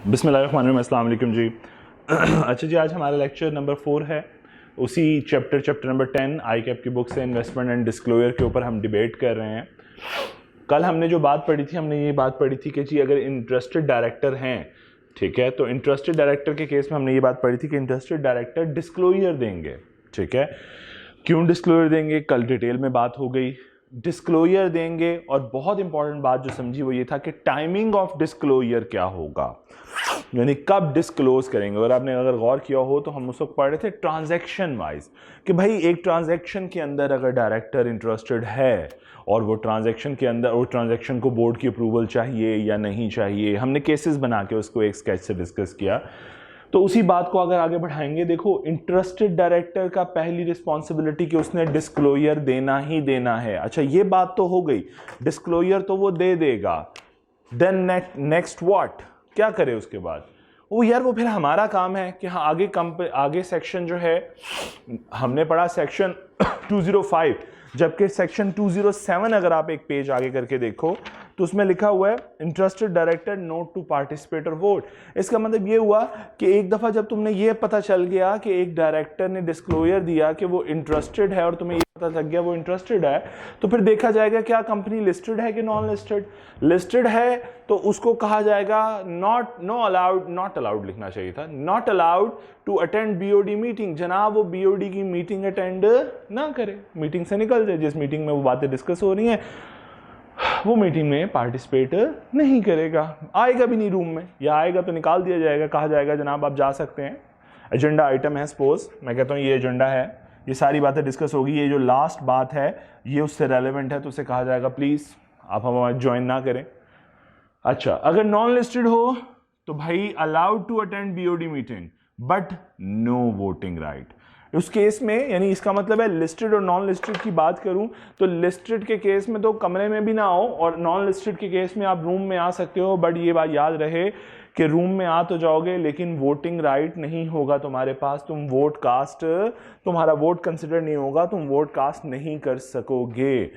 बिस्मिल्लाहिर्रहमानिर्रहीम, अस्सलाम वालेकुम जी। अच्छा जी, आज हमारा लेक्चर नंबर 4 है। उसी चैप्टर नंबर 10 आई कैप की बुक से इन्वेस्टमेंट एंड डिस्क्लोजर के ऊपर हम डिबेट कर रहे हैं। कल हमने जो बात पढ़ी थी, हमने ये बात पढ़ी थी कि जी अगर इंटरेस्टेड डायरेक्टर हैं, ठीक है, तो इंटरेस्टेड डायरेक्टर के केस में हमने ये बात पढ़ी थी कि इंटरेस्टेड डायरेक्टर डिस्क्लोजर देंगे। ठीक है, क्यों डिस्क्लोजर देंगे, कल डिटेल में बात हो गई। डिस्क्लोजर देंगे और बहुत इंपॉर्टेंट बात जो समझी वो ये था कि टाइमिंग ऑफ डिस्क्लोजर क्या होगा, यानी कब डिस्क्लोज करेंगे। और आपने अगर गौर किया हो तो हम उस वक्त पढ़ रहे थे ट्रांजैक्शन वाइज कि भाई एक ट्रांजैक्शन के अंदर अगर डायरेक्टर इंटरेस्टेड है और वो ट्रांजैक्शन के अंदर वो ट्रांजैक्शन को बोर्ड की अप्रूवल चाहिए या नहीं चाहिए, हमने केसेस बना के उसको एक स्केच से डिस्कस किया। तो उसी बात को अगर आगे बढ़ाएंगे, देखो इंटरेस्टेड डायरेक्टर का पहली रिस्पॉन्सिबिलिटी कि उसने डिस्क्लोजर देना ही देना है। अच्छा, ये बात तो हो गई, डिस्क्लोजर तो वो दे देगा। देन नेक्स्ट व्हाट, क्या करे उसके बाद? वो फिर हमारा काम है कि हाँ आगे सेक्शन जो है हमने पढ़ा सेक्शन 205, जबकि सेक्शन 207 अगर आप एक पेज आगे करके देखो तो उसमें लिखा हुआ है interested director not to participate और वोट। इसका मतलब ये हुआ कि एक दफा जब तुमने ये पता चल गया कि एक डायरेक्टर ने डिस्क्लोजर दिया कि वो इंटरेस्टेड है और तुम्हें ये पता लग गया वो इंटरेस्टेड है, तो फिर देखा जाएगा क्या कंपनी लिस्टेड है कि नॉन लिस्टेड। लिस्टेड है तो उसको कहा जाएगा नॉट अलाउड लिखना चाहिए था, not allowed to attend BOD meeting. जनाब वो बीओडी की मीटिंग अटेंड ना करे, मीटिंग से निकल जाए। जिस मीटिंग में वो बातें डिस्कस हो रही हैं वो मीटिंग में पार्टिसिपेट नहीं करेगा, आएगा भी नहीं रूम में, या आएगा तो निकाल दिया जाएगा, कहा जाएगा जनाब आप जा सकते हैं। एजेंडा आइटम है, सपोज मैं कहता हूँ ये एजेंडा है, ये सारी बातें डिस्कस होगी, ये जो लास्ट बात है ये उससे रेलेवेंट है, तो उसे कहा जाएगा प्लीज़ आप हमारे ज्वाइन ना करें। अच्छा, अगर नॉन लिस्टेड हो तो भाई allowed to attend BOD meeting but no voting right. उस केस में, यानी इसका मतलब है लिस्टेड और नॉन लिस्टेड की बात करूं तो लिस्टेड के केस में तो कमरे में भी ना हो, और नॉन लिस्टेड के केस में आप रूम में आ सकते हो, बट ये बात याद रहे कि रूम में आ तो जाओगे लेकिन वोटिंग राइट नहीं होगा तुम्हारे पास। तुम्हारा वोट कंसिडर नहीं होगा, तुम वोट कास्ट नहीं कर सकोगे।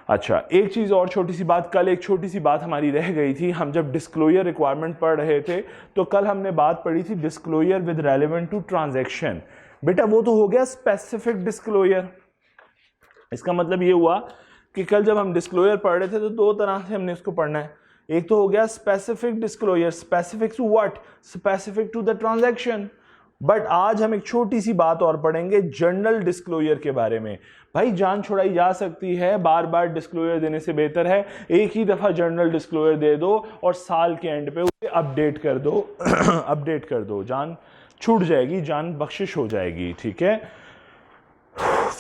अच्छा, एक चीज़ और छोटी सी बात, कल एक छोटी सी बात हमारी रह गई थी। हम जब डिस्क्लोजर रिक्वायरमेंट पढ़ रहे थे तो कल हमने बात पढ़ी थी disclosure with relevant to transaction. बेटा वो तो हो गया स्पेसिफिक डिस्क्लोजर। इसका मतलब ये हुआ कि कल जब हम डिस्क्लोजर पढ़ रहे थे तो दो तरह से हमने इसको पढ़ना है। एक तो हो गया specific disclosure, specific to what, specific to the transaction. But आज हम एक छोटी सी बात और पढ़ेंगे जनरल डिस्क्लोजर के बारे में। भाई जान छुड़ाई जा सकती है, बार बार डिस्क्लोजर देने से बेहतर है एक ही दफा जनरल डिस्क्लोजर दे दो और साल के एंड पे उसे अपडेट कर दो अपडेट कर दो, जान छूट जाएगी, जान बख्शिश हो जाएगी। ठीक है,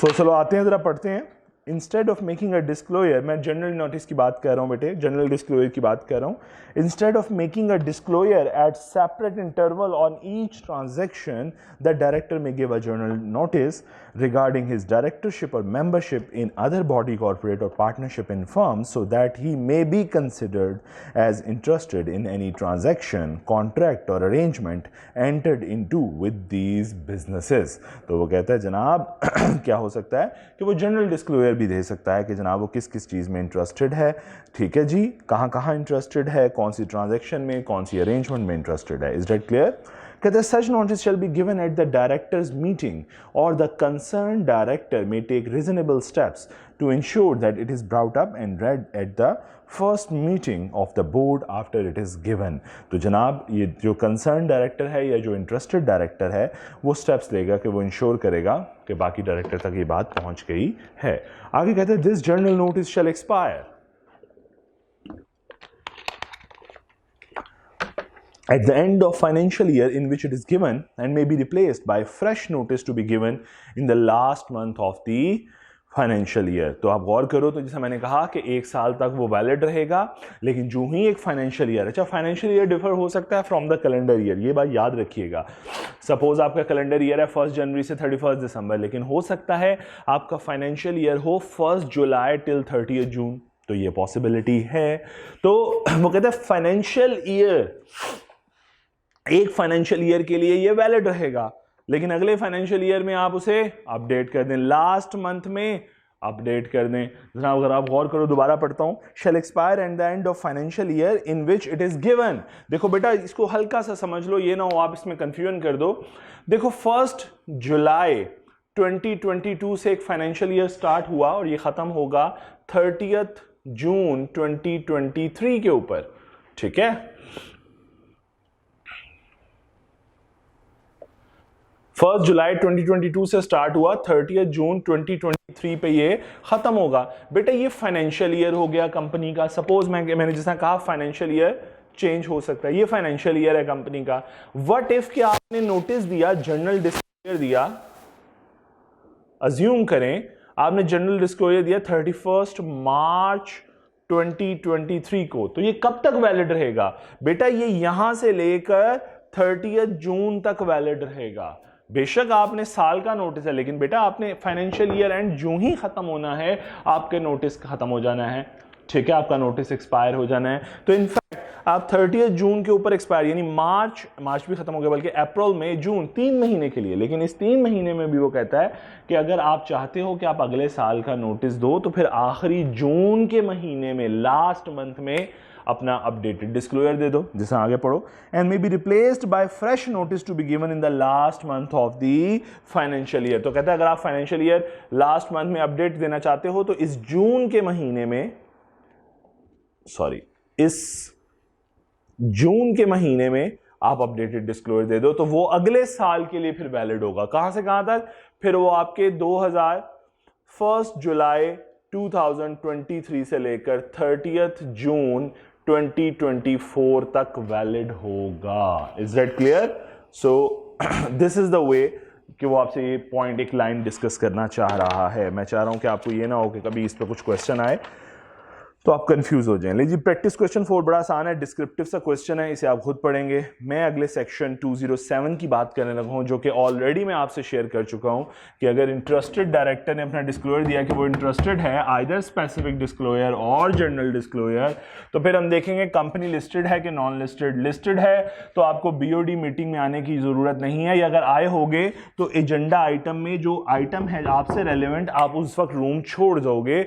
तो चलो आते हैं, जरा पढ़ते हैं। Instead of making a disclosure, मैं जनरल नोटिस की बात कर रहा हूं बेटे, जनरल डिस्क्लोजर की बात कर रहा हूं। Instead of making a disclosure at separate interval on each transaction the director may give a general notice regarding his directorship or membership in other body corporate or partnership in firms so that he may be considered as interested in any transaction, contract or arrangement entered into with these businesses। तो वो कहता है जनाब क्या हो सकता है कि वो जनरल डिस्क्लोजर भी दे सकता है कि जनाब वो किस किस चीज़ में इंटरेस्टेड है। ठीक है जी, कहाँ कहाँ इंटरेस्टेड है, कौन सी ट्रांजेक्शन में, कौन सी अरेंजमेंट में इंटरेस्टेड है। Is that clear? कहते हैं such notice shall be given at the director's meeting or the concerned director may take reasonable steps to ensure that it is brought up and read at the first meeting of the board after it is given। तो जनाब ये जो concerned director है या जो interested director है वो steps लेगा कि वो ensure करेगा कि बाकी director तक ये बात पहुंच गई है। आगे कहते हैं this journal notice shall expire at the end of financial year in which it is given and may be replaced by fresh notice to be given in the last month of the financial year. तो आप गौर करो, तो जैसा मैंने कहा कि एक साल तक वो वैलिड रहेगा, लेकिन जो ही एक फाइनेंशियल ईयर, अच्छा फाइनेंशियल ईयर डिफर हो सकता है फ्रॉम द कैलेंडर ईयर, ये बात याद रखिएगा। सपोज आपका कैलेंडर ईयर है 1 जनवरी से 31 दिसंबर, लेकिन हो सकता है आपका फाइनेंशियल ईयर हो 1 जुलाई टिल 30 जून, तो ये पॉसिबिलिटी है। तो वो कहते हैं फाइनेंशियल ईयर, एक फाइनेंशियल ईयर के लिए ये वैलिड रहेगा, लेकिन अगले फाइनेंशियल ईयर में आप उसे अपडेट कर दें। लास्ट मंथ में अपडेट कर दें। जरा अगर आप गौर करो, दोबारा पढ़ता हूं, shall expire at the end of financial year in which it is given. देखो बेटा इसको हल्का सा समझ लो, ये ना हो आप इसमें कंफ्यूजन कर दो। देखो 1 जुलाई 2022 से एक फाइनेंशियल ईयर स्टार्ट हुआ और ये खत्म होगा 30 जून 2023 के ऊपर, ठीक है। 1 जुलाई 2022 से स्टार्ट हुआ, 30 जून 2023 पे ये खत्म होगा। बेटा ये फाइनेंशियल ईयर हो गया कंपनी का। सपोज मैंने जैसा कहा फाइनेंशियल ईयर चेंज हो सकता है, ये फाइनेंशियल ईयर है कंपनी का। व्हाट इफ कि आपने नोटिस दिया, जनरल डिस्क्लोजर दिया, अज्यूम करें आपने जनरल डिस्क्लोजर दिया 31 मार्च 2023 को, तो ये कब तक वैलिड रहेगा? बेटा ये यहां से लेकर 30 जून तक वैलिड रहेगा। बेशक आपने साल का नोटिस है, लेकिन बेटा आपने फाइनेंशियल ईयर एंड जो ही खत्म होना है आपके नोटिस खत्म हो जाना है, ठीक है, आपका नोटिस एक्सपायर हो जाना है। तो इनफैक्ट आप 30 जून के ऊपर एक्सपायर, यानी मार्च भी खत्म हो गया, बल्कि अप्रैल मई जून 3 महीने के लिए। लेकिन इस 3 महीने में भी वो कहता है कि अगर आप चाहते हो कि आप अगले साल का नोटिस दो तो फिर आखिरी जून के महीने में, लास्ट मंथ में अपना अपडेटेड डिस्क्लोजर दे दो। जैसे आगे पढ़ो, and may be replaced by fresh notice to be given in the last month of the financial year. तो कहता है अगर आप फाइनेंशियल ईयर लास्ट मंथ में अपडेट देना चाहते हो तो इस जून के महीने में, इस जून के महीने में आप अपडेटेड डिस्क्लोजर दे दो, तो वो अगले साल के लिए फिर वैलिड होगा। कहां से कहां तक? फिर वो आपके 1 जुलाई 2023 से लेकर 30 जून 2024 तक वैलिड होगा। Is that clear? So this is the way कि वो आपसे ये पॉइंट, एक लाइन डिस्कस करना चाह रहा है। मैं चाह रहा हूं कि आपको ये ना हो कि कभी इस पर कुछ क्वेश्चन आए तो आप कंफ्यूज हो जाएं। लीजिए प्रैक्टिस क्वेश्चन 4 बड़ा आसान है, डिस्क्रिप्टिव सा क्वेश्चन है, इसे आप खुद पढ़ेंगे। मैं अगले सेक्शन 207 की बात करने लगा हूं, जो कि ऑलरेडी मैं आपसे शेयर कर चुका हूं कि अगर इंटरेस्टेड डायरेक्टर ने अपना डिस्क्लोजर दिया कि वो इंटरेस्टेड है आइदर स्पेसिफिक डिस्क्लोजर और जनरल डिस्क्लोजर, तो फिर हम देखेंगे कंपनी लिस्टेड है कि नॉन लिस्टेड। लिस्टेड है तो आपको बीओडी मीटिंग में आने की जरूरत नहीं है, या अगर आए होगे तो एजेंडा आइटम में जो आइटम है आपसे रेलेवेंट, आप उस वक्त रूम छोड़ जाओगे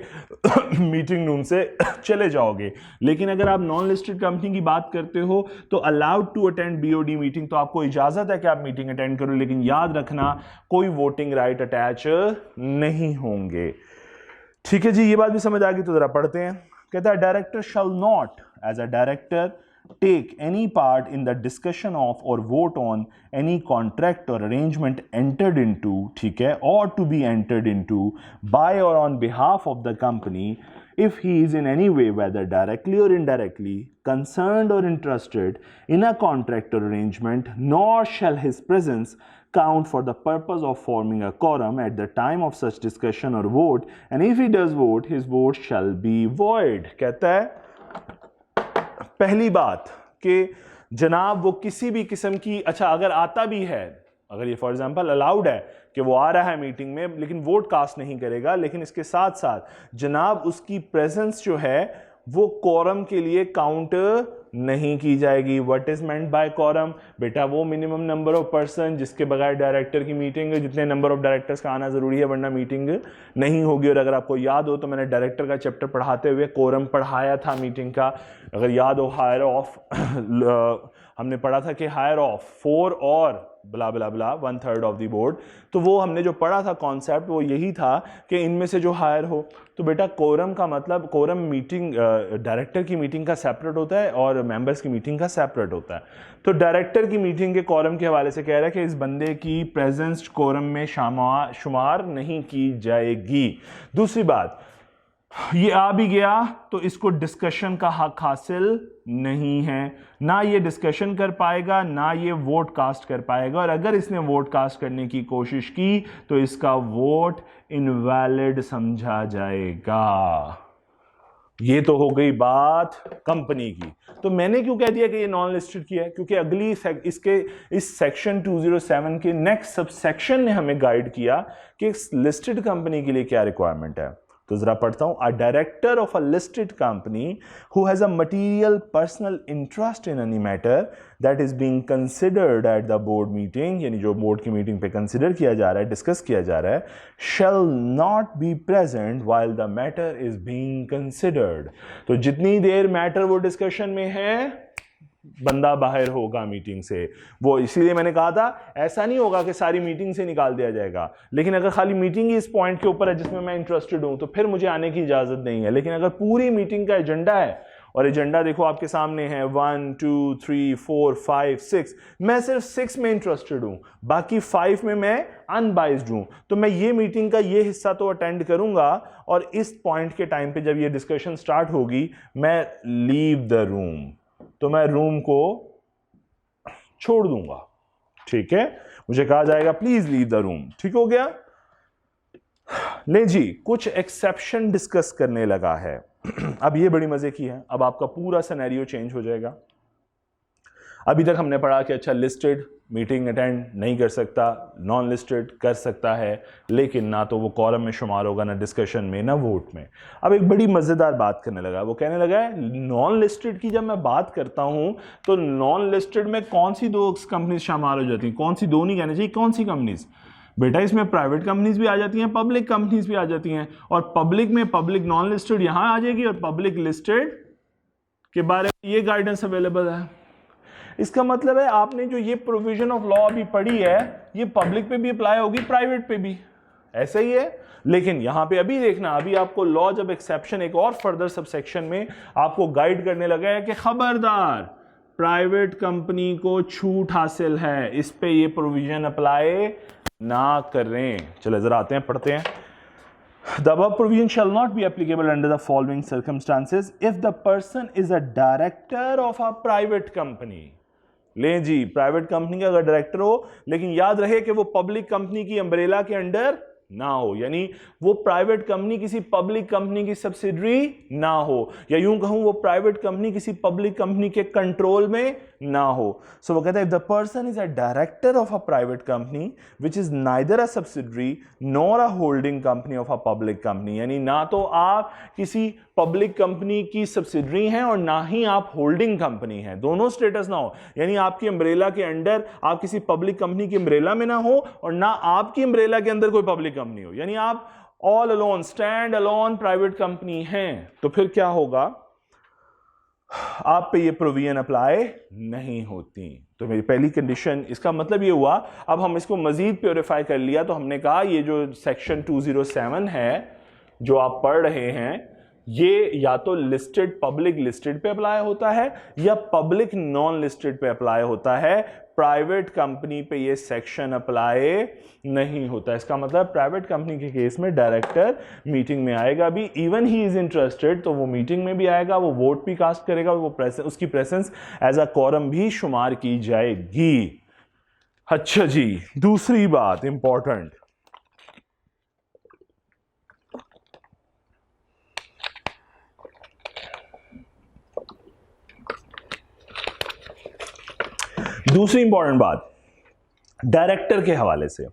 मीटिंग रूम से चले जाओगे। लेकिन अगर आप नॉन लिस्टेड कंपनी की बात करते हो तो allowed to attend BOD meeting, तो आपको इजाजत है कि आप मीटिंग अटेंड करो, लेकिन याद रखना कोई वोटिंग राइट अटैच नहीं होंगे। ठीक है जी, ये बात भी समझ आ गई, तो जरा पढ़ते हैं। कहता है director shall not as a director take any part in the discussion of or vote on any contract or arrangement entered into, ठीक है, or to be entered into by or on behalf of the company if he is in any way, whether directly or indirectly, concerned or interested in a contract or arrangement, nor shall his presence count for the purpose of forming a quorum at the time of such discussion or vote, and if he does vote, his vote shall be void। कहता है पहली बात कि जनाब वो किसी भी किस्म की, अच्छा अगर आता भी है, अगर ये फॉर एग्जांपल अलाउड है कि वो आ रहा है मीटिंग में लेकिन वोट कास्ट नहीं करेगा, लेकिन इसके साथ साथ जनाब उसकी प्रेजेंस जो है वो कोरम के लिए काउंट नहीं की जाएगी। What is meant by quorum? बेटा वो मिनिमम नंबर ऑफ पर्सन जिसके बगैर डायरेक्टर की मीटिंग, जितने नंबर ऑफ डायरेक्टर्स का आना जरूरी है वरना मीटिंग नहीं होगी। और अगर आपको याद हो तो मैंने डायरेक्टर का चैप्टर पढ़ाते हुए कोरम पढ़ाया था मीटिंग का, अगर याद हो। हायर ऑफ हमने पढ़ा था कि हायर ऑफ 4 और ब्ला ब्ला ब्ला 1/3 ऑफ द बोर्ड, तो वो हमने जो पढ़ा था कॉन्सेप्ट वो यही था कि इनमें से जो हायर हो। तो बेटा कोरम का मतलब, कोरम मीटिंग डायरेक्टर की मीटिंग का सेपरेट होता है और मेंबर्स की मीटिंग का सेपरेट होता है। तो डायरेक्टर की मीटिंग के कोरम के हवाले से कह रहा है कि इस बंदे की प्रेजेंस कोरम में शुमार नहीं की जाएगी। दूसरी बात, ये आ भी गया तो इसको डिस्कशन का हक हासिल नहीं है, ना ये डिस्कशन कर पाएगा ना ये वोट कास्ट कर पाएगा, और अगर इसने वोट कास्ट करने की कोशिश की तो इसका वोट इनवैलिड समझा जाएगा। ये तो हो गई बात कंपनी की। तो मैंने क्यों कह दिया कि ये नॉन लिस्टेड की है? क्योंकि अगली इस सेक्शन 207 के नेक्स्ट सब सेक्शन ने हमें गाइड किया कि लिस्टेड कंपनी के लिए क्या रिक्वायरमेंट है। तो जरा पढ़ता हूं, a director of a listed company who has a material personal interest in any matter that is being considered at the board meeting, यानी जो बोर्ड की मीटिंग पे कंसिडर किया जा रहा है, डिस्कस किया जा रहा है, shall not be present while the matter is being considered. तो जितनी देर मैटर वो डिस्कशन में है बंदा बाहर होगा मीटिंग से। वो इसीलिए मैंने कहा था ऐसा नहीं होगा कि सारी मीटिंग से निकाल दिया जाएगा, लेकिन अगर खाली मीटिंग ही इस पॉइंट के ऊपर है जिसमें मैं इंटरेस्टेड हूं तो फिर मुझे आने की इजाजत नहीं है। लेकिन अगर पूरी मीटिंग का एजेंडा है, और एजेंडा देखो आपके सामने है 1 2 3 4 5 6, मैं सिर्फ 6 में इंटरेस्टेड हूं, बाकी 5 में मैं अनबाइज्ड हूं, तो मैं ये मीटिंग का ये हिस्सा तो अटेंड करूंगा, और इस पॉइंट के टाइम पे जब ये डिस्कशन स्टार्ट होगी मैं लीव द रूम, तो मैं रूम को छोड़ दूंगा। ठीक है, मुझे कहा जाएगा प्लीज लीव द रूम। ठीक हो गया। ले जी, कुछ एक्सेप्शन डिस्कस करने लगा है। अब ये बड़ी मजे की है, अब आपका पूरा सिनेरियो चेंज हो जाएगा। अभी तक हमने पढ़ा कि अच्छा लिस्टेड मीटिंग अटेंड नहीं कर सकता, नॉन लिस्टेड कर सकता है, लेकिन ना तो वो कॉलम में शुमार होगा, ना डिस्कशन में, ना वोट में। अब एक बड़ी मज़ेदार बात करने लगा, वो कहने लगा है नॉन लिस्टेड की जब मैं बात करता हूं तो नॉन लिस्टेड में कौन सी 2 कंपनीज शामिल हो जाती हैं, कौन सी 2 नहीं कहना चाहिए, कौन सी कंपनीज बेटा, इसमें प्राइवेट कंपनीज भी आ जाती हैं, पब्लिक कंपनीज भी आ जाती हैं, और पब्लिक में पब्लिक नॉन लिस्टेड यहां आ जाएगी, और पब्लिक लिस्टेड के बारे में ये गाइडेंस अवेलेबल है। इसका मतलब है आपने जो ये प्रोविजन ऑफ लॉ अभी पढ़ी है ये पब्लिक पे भी अप्लाई होगी, प्राइवेट पे भी, ऐसा ही है। लेकिन यहां पे अभी देखना, अभी आपको लॉ जब एक्सेप्शन एक और फर्दर सबसेक्शन में आपको गाइड करने लगा है कि खबरदार प्राइवेट कंपनी को छूट हासिल है, इस पे ये प्रोविजन अप्लाई ना करें। चले जरा आते हैं, पढ़ते हैं। The above provision shall not be applicable under the following circumstances if the person is a director of a private company। ले जी, प्राइवेट कंपनी का अगर डायरेक्टर हो, लेकिन याद रहे कि वो पब्लिक कंपनी की अम्ब्रेला के अंडर ना हो, यानी वो प्राइवेट कंपनी किसी पब्लिक कंपनी की सब्सिडरी ना हो, या यूं कहूं वो प्राइवेट कंपनी किसी पब्लिक कंपनी के कंट्रोल में ना हो। सो वो कहता है if the person is a director of a private company which is neither a subsidiary nor a holding company of a public company, यानी ना तो आप किसी पब्लिक कंपनी की सब्सिडरी हैं और ना ही आप होल्डिंग कंपनी हैं, दोनों स्टेटस ना हो, यानी आपकी अम्ब्रेला के अंडर आप किसी पब्लिक कंपनी की अम्ब्रेला में ना हो और ना आपकी अम्ब्रेला के अंदर कोई पब्लिक कंपनी हो, यानी आप all alone, stand alone private company हैं। तो फिर क्या होगा, आप पे ये प्रोविजन अप्लाई नहीं होती। तो मेरी पहली कंडीशन, इसका मतलब ये हुआ, अब हम इसको मजीद प्योरीफाई कर लिया, तो हमने कहा ये जो सेक्शन 207 है जो आप पढ़ रहे हैं, ये या तो लिस्टेड पब्लिक लिस्टेड पे अप्लाई होता है या पब्लिक नॉन लिस्टेड पे अप्लाई होता है, प्राइवेट कंपनी पे ये सेक्शन अप्लाई नहीं होता। इसका मतलब प्राइवेट कंपनी के केस में डायरेक्टर मीटिंग में आएगा भी, इवन ही इज इंटरेस्टेड, तो वो मीटिंग में भी आएगा, वो वोट भी कास्ट करेगा, वो उसकी प्रेजेंस एज अ कोरम भी शुमार की जाएगी। अच्छा जी, दूसरी बात इंपॉर्टेंट, दूसरी इंपॉर्टेंट बात डायरेक्टर के हवाले से।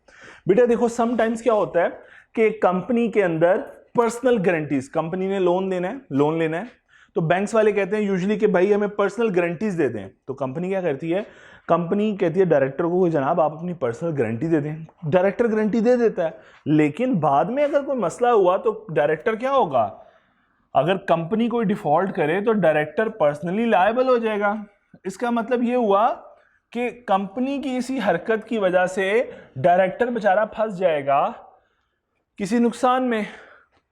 बेटा देखो, समटाइम्स क्या होता है कि कंपनी के अंदर पर्सनल गारंटीज, कंपनी ने लोन देना है, लोन लेना है, तो बैंक्स वाले कहते हैं यूजुअली कि भाई हमें पर्सनल गारंटीज दे दें। तो कंपनी क्या करती है, कंपनी कहती है डायरेक्टर को कि जनाब आप अपनी पर्सनल गारंटी दे दें। डायरेक्टर गारंटी दे देता है, लेकिन बाद में अगर कोई मसला हुआ तो डायरेक्टर क्या होगा, अगर कंपनी कोई डिफॉल्ट करे तो डायरेक्टर पर्सनली लायबल हो जाएगा। इसका मतलब यह हुआ कि कंपनी की इसी हरकत की वजह से डायरेक्टर बेचारा फंस जाएगा किसी नुकसान में।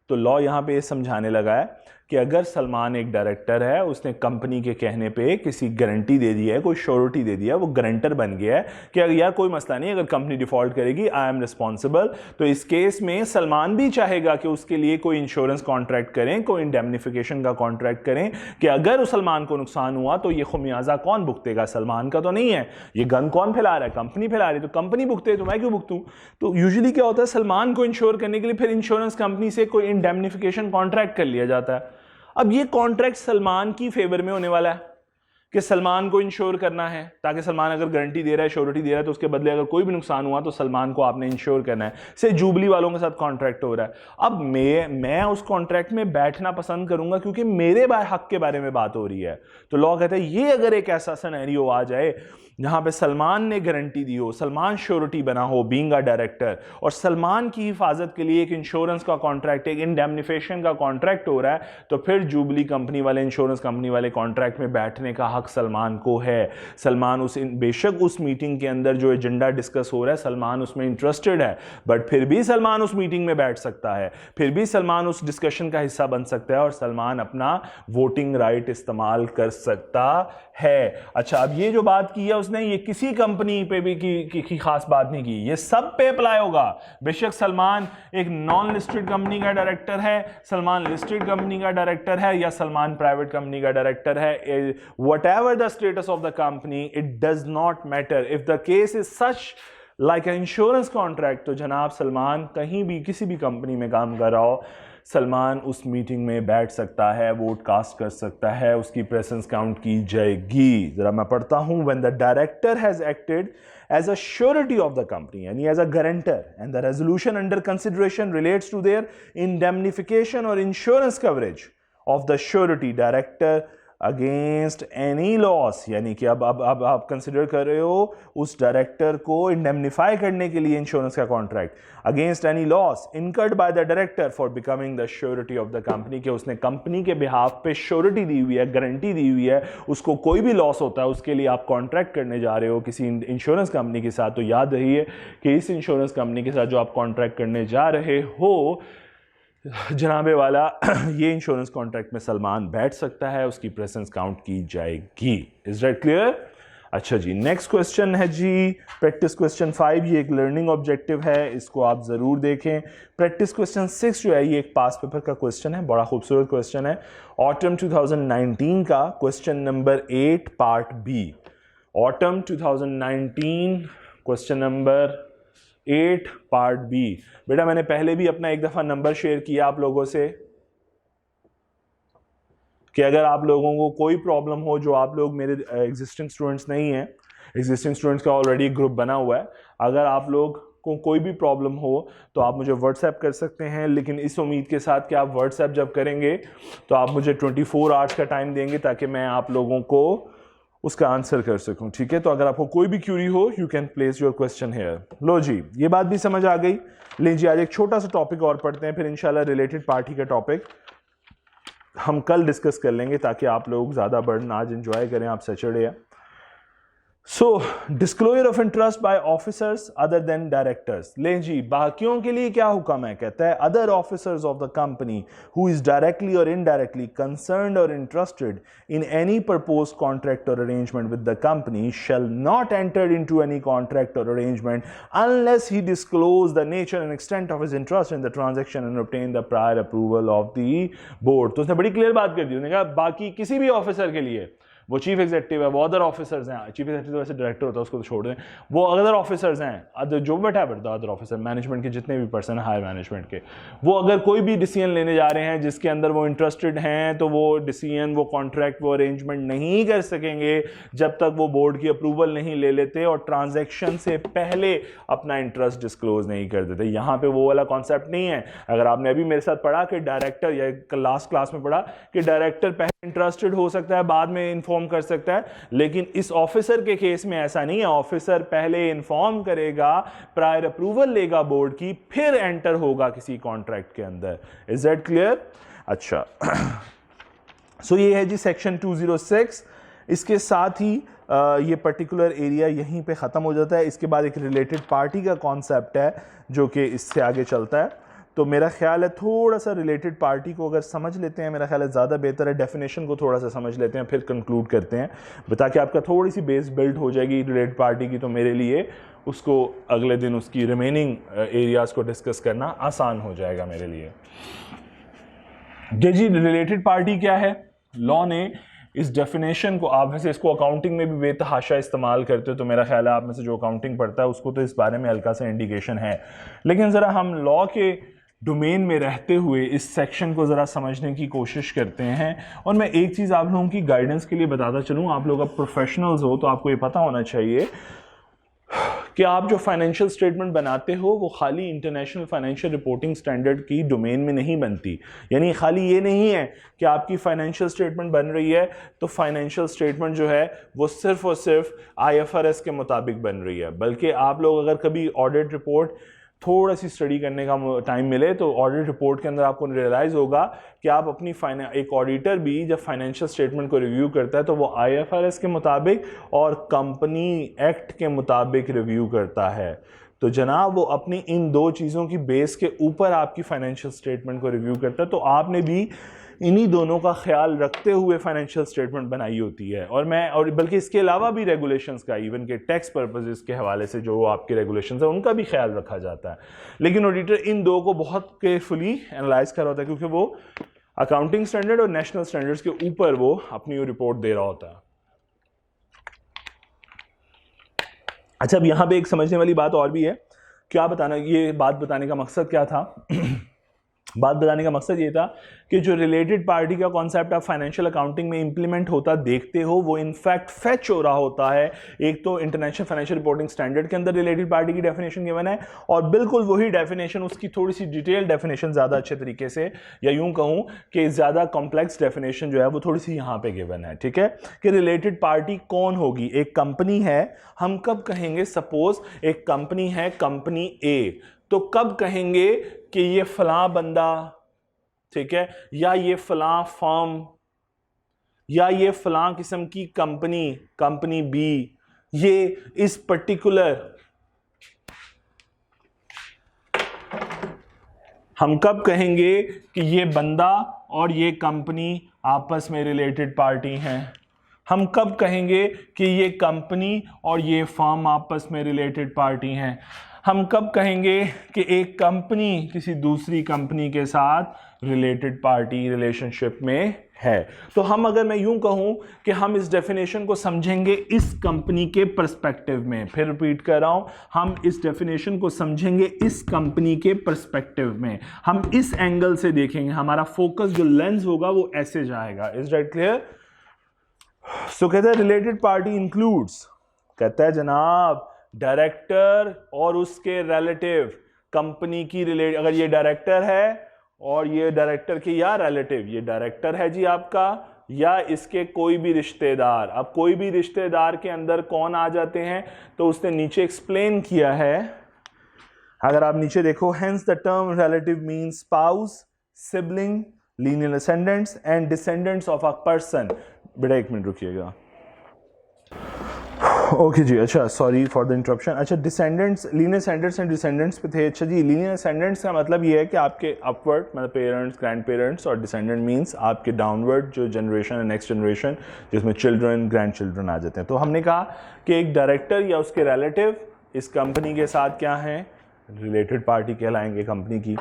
तो लॉ यहां पे समझाने लगा है कि अगर सलमान एक डायरेक्टर है, उसने कंपनी के कहने पे किसी गारंटी दे दी है, कोई श्योरिटी दे दी है, वो गारंटर बन गया है कि अगर यार कोई मसला नहीं, अगर कंपनी डिफॉल्ट करेगी आई एम रिस्पॉन्सिबल, तो इस केस में सलमान भी चाहेगा कि उसके लिए कोई इंश्योरेंस कॉन्ट्रैक्ट करें, कोई इंडेमनिफिकेशन का कॉन्ट्रैक्ट करें, कि अगर उस सलमान को नुकसान हुआ तो ये खुमियाजा कौन भुगतेगा, सलमान का तो नहीं है, ये गन कौन फैला रहा है, कंपनी फैला रही है, तो कंपनी भुगते तो मैं क्यों भुगतूं। तो यूजुअली क्या होता है, सलमान को इंश्योर करने के लिए फिर इंश्योरेंस कंपनी से कोई इंडेमनिफिकेशन कॉन्ट्रैक्ट कर लिया जाता है। अब ये कॉन्ट्रैक्ट सलमान की फेवर में होने वाला है, कि सलमान को इंश्योर करना है, ताकि सलमान अगर गारंटी दे रहा है, श्योरिटी दे रहा है, तो उसके बदले अगर कोई भी नुकसान हुआ तो सलमान को आपने इंश्योर करना है। से जुबली वालों के साथ कॉन्ट्रैक्ट हो रहा है। अब मैं उस कॉन्ट्रैक्ट में बैठना पसंद करूंगा क्योंकि मेरे हक के बारे में बात हो रही है। तो लॉ कहते हैं ये अगर एक ऐसा सिनेरियो आ जाए जहां पे सलमान ने गारंटी दी हो, सलमान श्योरिटी बना हो बीइंग अ डायरेक्टर, और सलमान की हिफाजत के लिए एक इंश्योरेंस का कॉन्ट्रैक्ट, एक इंडेमनिफिकेशन का कॉन्ट्रैक्ट हो रहा है, तो फिर जुबली कंपनी वाले, इंश्योरेंस कंपनी वाले कॉन्ट्रैक्ट में बैठने का हक सलमान को है। सलमान बेशक उस मीटिंग के अंदर जो एजेंडा डिस्कस हो रहा है सलमान उसमें इंटरेस्टेड है, बट फिर भी सलमान उस मीटिंग में बैठ सकता है, फिर भी सलमान उस डिस्कशन का हिस्सा बन सकता है और सलमान अपना वोटिंग राइट इस्तेमाल कर सकता है। अच्छा, अब ये जो बात की है उसने, ये किसी कंपनी पे भी की खास बात नहीं की, ये सब पे अप्लाई होगा। बेशक सलमान एक नॉन लिस्टेड कंपनी का डायरेक्टर है, सलमान लिस्टेड कंपनी का डायरेक्टर है, या सलमान प्राइवेट कंपनी का डायरेक्टर है, whatever the status of the company, it does not matter. If the case is such like an insurance contract, तो जनाब सलमान कहीं भी किसी भी कंपनी में काम कर रहा हो, सलमान उस मीटिंग में बैठ सकता है, वोट कास्ट कर सकता है, उसकी प्रेजेंस काउंट की जाएगी। जरा मैं पढ़ता हूं, when the director has acted as a surety of the company, यानी as a guarantor, and the resolution under consideration relates to their indemnification or insurance coverage of the surety director against any loss, यानी कि अब आप consider कर रहे हो उस director को इंडेमनिफाई करने के लिए इंश्योरेंस का contract, against any loss incurred by the director for becoming the surety of the company, के उसने कंपनी के बिहाफ पे श्योरिटी दी हुई है, गारंटी दी हुई है, उसको कोई भी लॉस होता है उसके लिए आप कॉन्ट्रैक्ट करने जा रहे हो किसी इंश्योरेंस कंपनी के साथ, तो याद रहिए कि इस इंश्योरेंस कंपनी के साथ जो आप कॉन्ट्रैक्ट करने जा रहे हो जनाबे वाला, ये इंश्योरेंस कॉन्ट्रैक्ट में सलमान बैठ सकता है, उसकी प्रेजेंस काउंट की जाएगी। Is that clear? अच्छा जी, नेक्स्ट क्वेश्चन है जी प्रैक्टिस क्वेश्चन 5, ये एक लर्निंग ऑब्जेक्टिव है, इसको आप जरूर देखें। प्रैक्टिस क्वेश्चन 6 जो है ये एक पास पेपर का क्वेश्चन है, बड़ा खूबसूरत क्वेश्चन है, ऑटम 2019 का question number 8 part B. Autumn 2019 question number 8 part B. बेटा मैंने पहले भी अपना एक दफा नंबर शेयर किया आप लोगों से कि अगर आप लोगों को कोई प्रॉब्लम हो, जो आप लोग मेरे एग्जिस्टिंग स्टूडेंट्स नहीं हैं, एग्जिस्टिंग स्टूडेंट्स का ऑलरेडी ग्रुप बना हुआ है, अगर आप लोग को कोई भी प्रॉब्लम हो तो आप मुझे व्हाट्सएप कर सकते हैं, लेकिन इस उम्मीद के साथ कि आप व्हाट्सएप जब करेंगे तो आप मुझे 24 आवर्स का टाइम देंगे ताकि मैं आप लोगों को उसका आंसर कर सकूं, ठीक है? तो अगर आपको कोई भी क्यूरी हो you can place your question here. लो जी, ये बात भी समझ आ गई। लीजिए आज एक छोटा सा टॉपिक और पढ़ते हैं, फिर इंशाल्लाह रिलेटेड पार्टी का टॉपिक हम कल डिस्कस कर लेंगे ताकि आप लोग ज़्यादा बर्डन आज एंजॉय करें, आप सैटरडे है। So disclosure of interest by officers other than directors. ले जी, बाकियों के लिए क्या हुक्म है? कहता है other officers of the company who is directly or indirectly concerned or interested in any proposed contract or arrangement with the company shall not enter into any contract or arrangement unless he disclose the nature and extent of his interest in the transaction and obtain the prior approval of the board. तो उसने बड़ी clear बात कर दी, उसने कहा बाकी किसी भी ऑफिसर के लिए, वो चीफ एग्जीक्यूटिव है, वो अदर ऑफिसर्स हैं, चीफ एग्जीक्यूटिव तो वैसे डायरेक्टर होता है उसको तो छोड़ दें, वो अदर ऑफिसर्स हैं, अदर जो बैठा है अदर ऑफिसर मैनेजमेंट के जितने भी पर्सन हायर मैनेजमेंट के, वो अगर कोई भी डिसीजन लेने जा रहे हैं जिसके अंदर वो इंटरेस्टेड हैं तो वो डिसीजन, वो कॉन्ट्रैक्ट, वो अरेंजमेंट नहीं कर सकेंगे जब तक वो बोर्ड की अप्रूवल नहीं ले लेते और ट्रांजैक्शन से पहले अपना इंटरेस्ट डिस्क्लोज नहीं कर देते। यहाँ पे वो वाला कॉन्सेप्ट नहीं है। अगर आपने अभी मेरे साथ पढ़ा कि डायरेक्टर, या लास्ट क्लास में पढ़ा कि डायरेक्टर पहले इंटरेस्टेड हो सकता है बाद में इन्फॉर्म कर सकता है, लेकिन इस ऑफिसर के केस में ऐसा नहीं है। ऑफिसर पहले इन्फॉर्म करेगा, प्रायर अप्रूवल लेगा बोर्ड की, फिर एंटर होगा किसी कॉन्ट्रैक्ट के अंदर। Is that clear? अच्छा, सो ये है जी सेक्शन 206। इसके साथ ही ये पर्टिकुलर एरिया यहीं पे ख़त्म हो जाता है। इसके बाद एक रिलेटेड पार्टी का कॉन्सेप्ट है जो कि इससे आगे चलता है। तो मेरा ख्याल है थोड़ा सा रिलेटेड पार्टी को अगर समझ लेते हैं, मेरा ख्याल है ज़्यादा बेहतर है। डेफिनेशन को थोड़ा सा समझ लेते हैं फिर कंक्लूड करते हैं, ताकि आपका थोड़ी सी बेस बिल्ड हो जाएगी रिलेटेड पार्टी की, तो मेरे लिए उसको अगले दिन उसकी रिमेनिंग एरियाज़ को डिस्कस करना आसान हो जाएगा मेरे लिए। जी, रिलेटेड पार्टी क्या है? लॉ ने इस डेफिनेशन को, आप वैसे इसको अकाउंटिंग में भी बेतहाशा इस्तेमाल करते हो, तो मेरा ख्याल है आप में से जो अकाउंटिंग पढ़ता है उसको तो इस बारे में हल्का सा इंडिकेशन है, लेकिन ज़रा हम लॉ के डोमेन में रहते हुए इस सेक्शन को ज़रा समझने की कोशिश करते हैं। और मैं एक चीज़ आप लोगों की गाइडेंस के लिए बताता चलूँ, आप लोग अब प्रोफेशनल्स हो तो आपको ये पता होना चाहिए कि आप जो फाइनेंशियल स्टेटमेंट बनाते हो वो खाली इंटरनेशनल फाइनेंशियल रिपोर्टिंग स्टैंडर्ड की डोमेन में नहीं बनती। यानी खाली ये नहीं है कि आपकी फाइनेंशियल स्टेटमेंट बन रही है तो फाइनेंशियल स्टेटमेंट जो है वो सिर्फ और सिर्फ IFRS के मुताबिक बन रही है, बल्कि आप लोग अगर कभी ऑडिट रिपोर्ट थोड़ा सी स्टडी करने का टाइम मिले तो ऑडिट रिपोर्ट के अंदर आपको रियलाइज होगा कि आप अपनी एक ऑडिटर भी जब फाइनेंशियल स्टेटमेंट को रिव्यू करता है तो वो IFRS के मुताबिक और कंपनी एक्ट के मुताबिक रिव्यू करता है। तो जनाब वो अपनी इन दो चीज़ों की बेस के ऊपर आपकी फाइनेंशियल स्टेटमेंट को रिव्यू करता है। तो आपने भी इन्हीं दोनों का ख्याल रखते हुए फाइनेंशियल स्टेटमेंट बनाई होती है। और बल्कि इसके अलावा भी रेगुलेशंस का, इवन के टैक्स पर्पसेस के हवाले से जो आपके रेगुलेशंस है उनका भी ख्याल रखा जाता है। लेकिन ऑडिटर इन दो को बहुत केयरफुली एनालाइज कर रहा होता है क्योंकि वो अकाउंटिंग स्टैंडर्ड और नेशनल स्टैंडर्ड्स के ऊपर वो अपनी रिपोर्ट दे रहा होता है। अच्छा, अब यहाँ पे एक समझने वाली बात और भी है। क्या बताना, ये बात बताने का मकसद क्या था? बात बताने का मकसद ये था कि जो रिलेटेड पार्टी का कॉन्सेप्ट आप फाइनेंशियल अकाउंटिंग में इंप्लीमेंट होता देखते हो वो इनफैक्ट फेच हो रहा होता है। एक तो इंटरनेशनल फाइनेंशियल रिपोर्टिंग स्टैंडर्ड के अंदर रिलेटेड पार्टी की डेफिनेशन गिवन है और बिल्कुल वही डेफिनेशन, उसकी थोड़ी सी डिटेल डेफिनेशन ज़्यादा अच्छे तरीके से, या यूं कहूं कि ज़्यादा कॉम्प्लेक्स डेफिनेशन जो है वो थोड़ी सी यहाँ पे गिवन है। ठीक है, कि रिलेटेड पार्टी कौन होगी? एक कंपनी है, हम कब कहेंगे सपोज एक कंपनी है, कंपनी ए, तो कब कहेंगे कि ये फलां बंदा, ठीक है, या ये फलां फर्म, या ये फलां किस्म की कंपनी, कंपनी बी, ये इस पर्टिकुलर, हम कब कहेंगे कि ये बंदा और ये कंपनी आपस में रिलेटेड पार्टी हैं? हम कब कहेंगे कि ये कंपनी और ये फर्म आपस में रिलेटेड पार्टी हैं? हम कब कहेंगे कि एक कंपनी किसी दूसरी कंपनी के साथ रिलेटेड पार्टी रिलेशनशिप में है? तो हम, अगर मैं यूं कहूं कि हम इस डेफिनेशन को समझेंगे इस कंपनी के पर्सपेक्टिव में, फिर रिपीट कर रहा हूं, हम इस डेफिनेशन को समझेंगे इस कंपनी के पर्सपेक्टिव में, हम इस एंगल से देखेंगे, हमारा फोकस जो लेंस होगा वो ऐसे जाएगा। Is that clear? सो कहता है रिलेटेड पार्टी इंक्लूड्स, कहता है जनाब डायरेक्टर और उसके रिलेटिव, कंपनी की अगर ये डायरेक्टर है और ये डायरेक्टर की या रिलेटिव, ये डायरेक्टर है जी आपका या इसके कोई भी रिश्तेदार। अब कोई भी रिश्तेदार के अंदर कौन आ जाते हैं? तो उसने नीचे एक्सप्लेन किया है, अगर आप नीचे देखो, hence the term relative means spouse, sibling, linear ascendants and descendants of a person. बेटा एक मिनट रुकिएगा। ओके जी, अच्छा सॉरी फॉर द इंटरप्शन। अच्छा, descendants, linear ascendants and descendants पे थे। अच्छा जी, लीनियर असेंडेंट्स का मतलब ये है कि आपके अपवर्ड मतलब पेरेंट्स, ग्रैंड पेरेंट्स, और डिसेंडेंट मींस आपके डाउनवर्ड जो जनरेशन है, नेक्स्ट जनरेशन, जिसमें चिल्ड्रन, ग्रैंड चिल्ड्रन आ जाते हैं। तो हमने कहा कि एक डायरेक्टर या उसके रिलेटिव इस कंपनी के साथ क्या हैं? रिलेटेड पार्टी कहलाएंगे कंपनी की।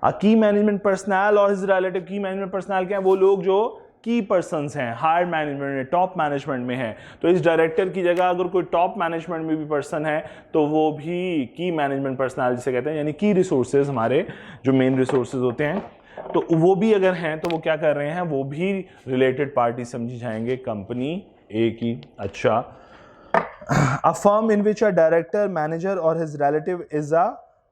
की मैनेजमेंट पर्सनल और हिज रिलेटिव, की मैनेजमेंट पर्सनल क्या है? वो लोग जो की पर्सन्स हैं, हायर मैनेजमेंट में, टॉप मैनेजमेंट में हैं। तो इस डायरेक्टर की जगह अगर कोई टॉप मैनेजमेंट में भी पर्सन है तो वो भी की मैनेजमेंट पर्सनल जिसे कहते हैं, यानी की रिसोर्सेज, हमारे जो मेन रिसोर्सेज होते हैं, तो वो भी अगर हैं तो वो क्या कर रहे हैं? वो भी रिलेटेड पार्टी समझी जाएंगे कंपनी ए की। अच्छा, a firm in which a director, manager or his relative is a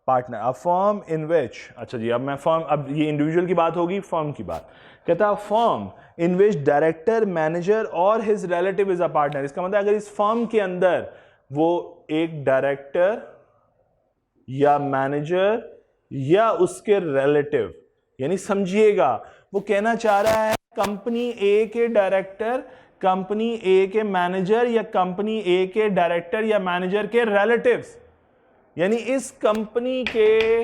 partner. A firm in which, अच्छा जी, अब मैं फर्म, अब ये इंडिविजुअल की बात होगी, फर्म की बात। कहता है firm in which director, manager or his relative is a partner. इसका मतलब अगर इस फर्म के अंदर वो एक डायरेक्टर या मैनेजर या उसके रिलेटिव, यानी समझिएगा वो कहना चाह रहा है कंपनी ए के डायरेक्टर, कंपनी ए के मैनेजर या कंपनी ए के डायरेक्टर या मैनेजर के रिलेटिव्स, यानी इस कंपनी के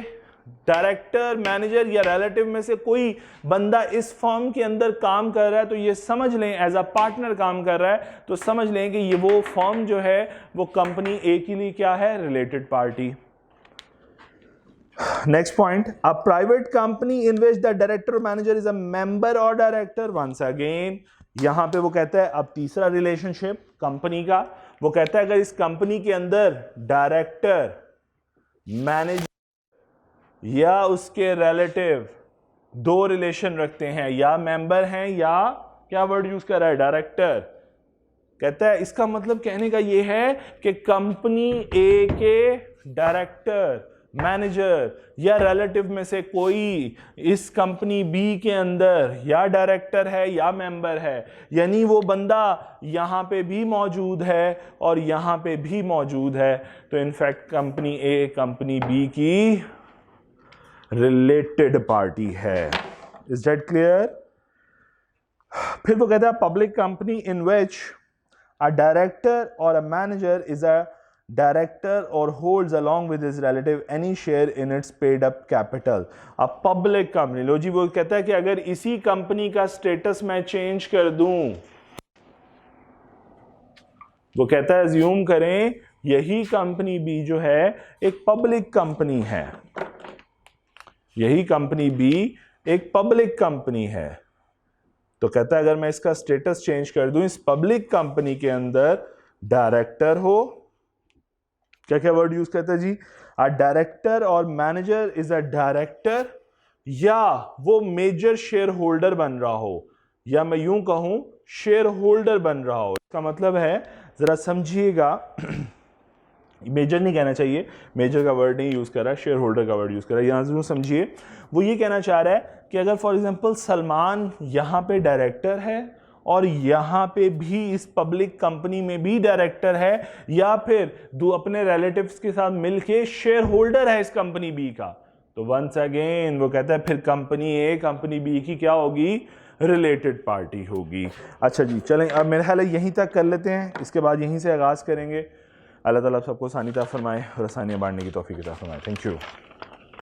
डायरेक्टर, मैनेजर या रिलेटिव में से कोई बंदा इस फर्म के अंदर काम कर रहा है तो ये समझ लें एज अ पार्टनर काम कर रहा है, तो समझ लें कि ये वो फर्म जो है वो कंपनी ए के लिए क्या है? Related party. Next point, a private company in which the director manager is a member और डायरेक्टर। वंस अगेन यहां पे वो कहता है, अब तीसरा रिलेशनशिप कंपनी का, वो कहता है अगर इस कंपनी के अंदर डायरेक्टर, मैनेजर या उसके रिलेटिव, दो रिलेशन रखते हैं, या मेंबर हैं या क्या वर्ड यूज कर रहा है, डायरेक्टर। कहता है इसका मतलब कहने का ये है कि कंपनी ए के डायरेक्टर, मैनेजर या रिलेटिव में से कोई इस कंपनी बी के अंदर या डायरेक्टर है या मेंबर है, यानी वो बंदा यहां पे भी मौजूद है और यहां पे भी मौजूद है, तो in fact company A company B की रिलेटेड पार्टी है। Is that clear? फिर वो कहता है public company in which a director or a manager is a director or holds along with his relative any share in its paid up capital, a public company। लो जी, वो कहता है कि अगर इसी कंपनी का स्टेटस मैं चेंज कर दूं, वो कहता है अज्यूम करें यही कंपनी बी जो है एक पब्लिक कंपनी है, यही कंपनी बी एक पब्लिक कंपनी है, तो कहता है अगर मैं इसका स्टेटस चेंज कर दूं, इस पब्लिक कंपनी के अंदर डायरेक्टर हो, क्या क्या वर्ड यूज करता है जी, अ डायरेक्टर और मैनेजर इज अ डायरेक्टर, या वो मेजर शेयर होल्डर बन रहा हो, या मैं यूं कहूं शेयर होल्डर बन रहा हो। इसका मतलब है, जरा समझिएगा, मेजर नहीं कहना चाहिए, मेजर का वर्ड नहीं यूज कर रहा है, शेयर होल्डर का वर्ड यूज कर रहा है। यहां जरूर समझिए, वो ये कहना चाह रहा है कि अगर फॉर एग्जांपल सलमान यहां पे डायरेक्टर है और यहां पे भी इस पब्लिक कंपनी में भी डायरेक्टर है, या फिर दो अपने रिलेटिव्स के साथ मिलके शेयर होल्डर है इस कंपनी बी का, तो वंस अगेन वो कहता है फिर कंपनी ए कंपनी बी की क्या होगी, रिलेटेड पार्टी होगी। अच्छा जी, चलें अब मेरे ख्याल है यहीं तक कर लेते हैं, इसके बाद यहीं से आगाज करेंगे। अल्लाह ताला सबको आसानी अता फरमाए और आसानियां बांटने की तौफीक अता फरमाए। Thank you.